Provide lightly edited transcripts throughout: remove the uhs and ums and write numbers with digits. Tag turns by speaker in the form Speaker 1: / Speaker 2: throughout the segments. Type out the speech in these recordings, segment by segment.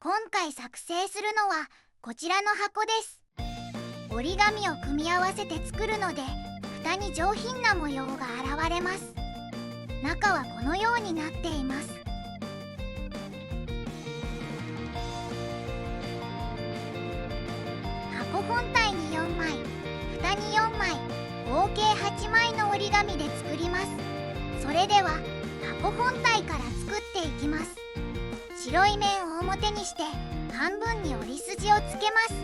Speaker 1: 今回作成するのはこちらの箱です。折り紙を組み合わせて作るので蓋に上品な模様が現れます。中はこのようになっています。箱本体に4枚、蓋に4枚、合計8枚の折り紙で作ります。それでは箱本体から作っていきます。白い面を表にして半分に折り筋をつけます。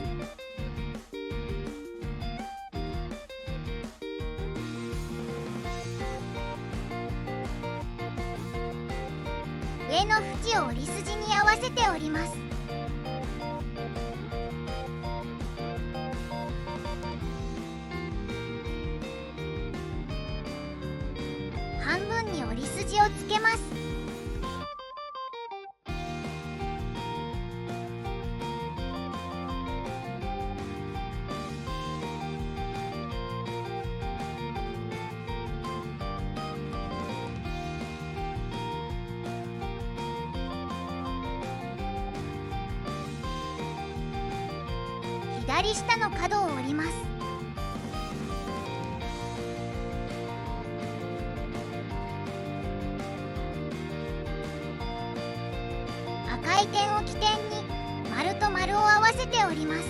Speaker 1: 上の縁を折り筋に合わせて折ります。半分に折り筋をつけます。左下の角を折ります。赤い点を起点に丸と丸を合わせて折ります。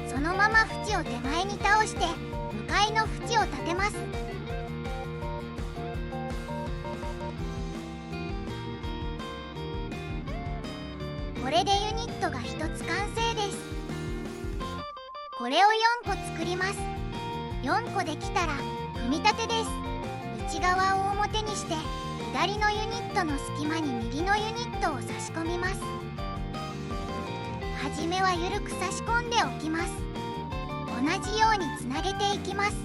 Speaker 1: そのまま縁を手前に倒して向かいの縁を立てます。これでユニットが1つ完成です。これを4個作ります。4個できたら組み立てです。内側を表にして左のユニットの隙間に右のユニットを差し込みます。はじめは緩く差し込んでおきます。同じようにつなげていきます。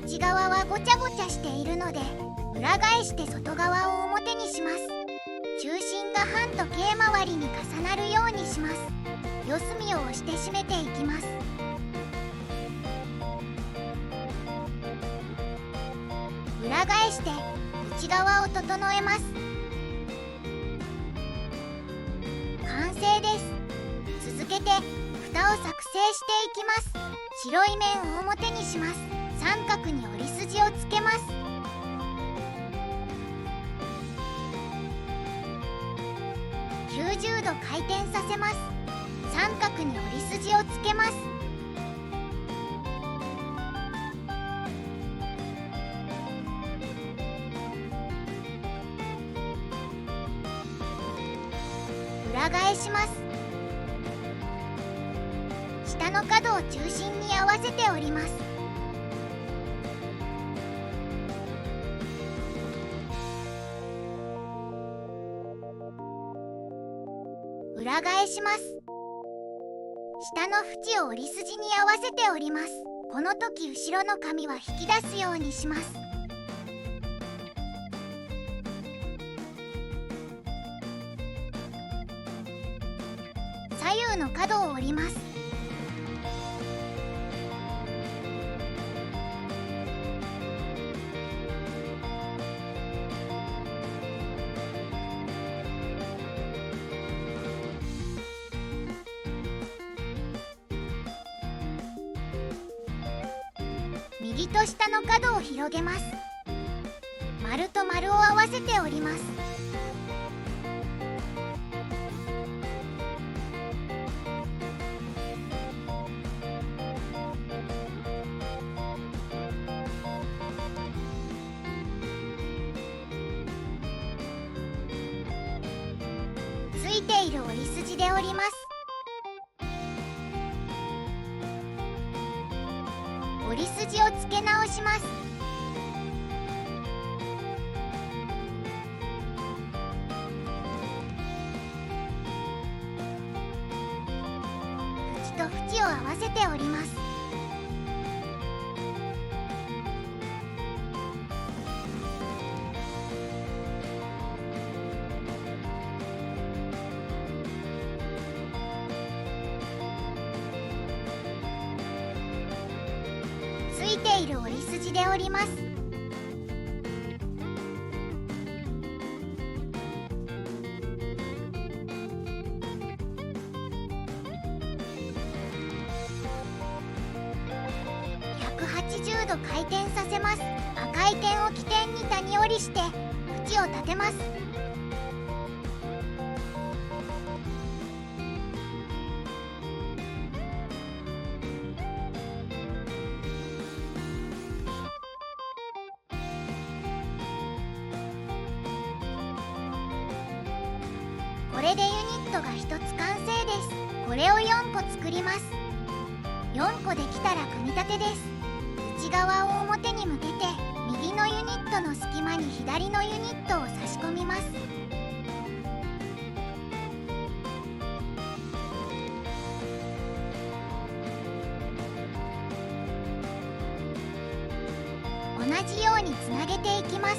Speaker 1: 内側はごちゃごちゃしているので裏返して外側を表にします。中心が半時計回りに重なるようにします。四隅を押して締めていきます。裏返して内側を整えます。完成です。続けて蓋を作成していきます。白い面を表にします。三角に折り筋をつけます。90度回転させます。三角に折り筋をつけます。裏返します。下の角を中心に合わせて折ります。裏返します。下の縁を折り筋に合わせて折ります。この時後ろの紙は引き出すようにします。左右の角を折ります。右と下の角を広げます。丸と丸を合わせて折ります。ついている折り筋で折ります。折り筋をつけ直します。縁と縁を合わせて折ります。ついている折り筋で折ります。180度回転させます。赤い点を起点に谷折りして縁を立てます。これでユニットが1つ完成です。これを4個作ります。4個できたら組み立てです。内側を表に向けて右のユニットの隙間に左のユニットを差し込みます。同じようにつなげていきます。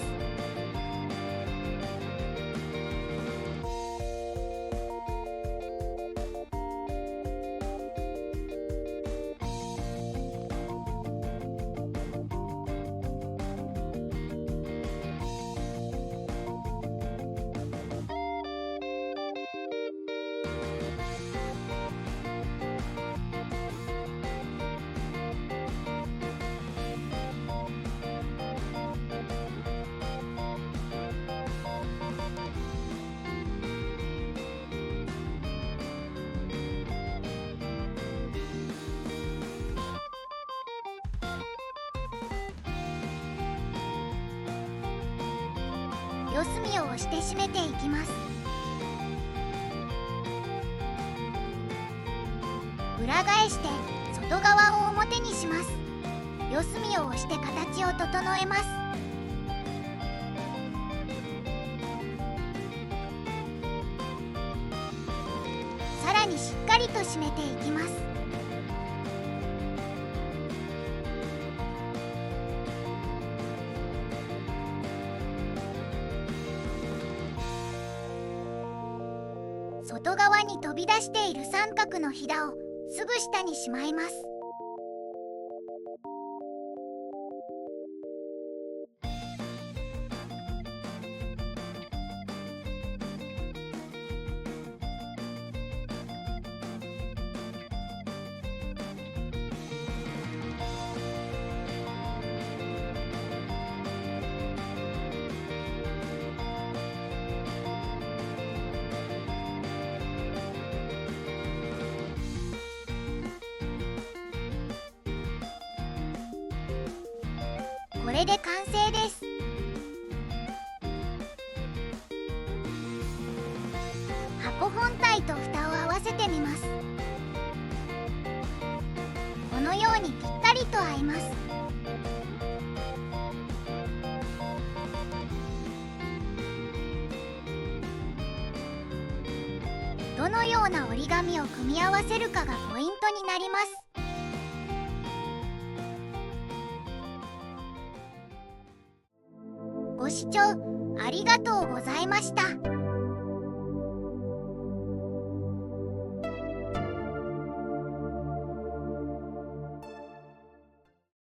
Speaker 1: 四隅を押して締めていきます。裏返して外側を表にします。四隅を押して形を整えます。さらにしっかりと締めていきます。外側に飛び出している三角のひだをすぐ下にしまいます。これで完成です。箱本体と蓋を合わせてみます。このようにぴったりと合います。どのような折り紙を組み合わせるかがポイントになります。ご視聴ありがとうございました。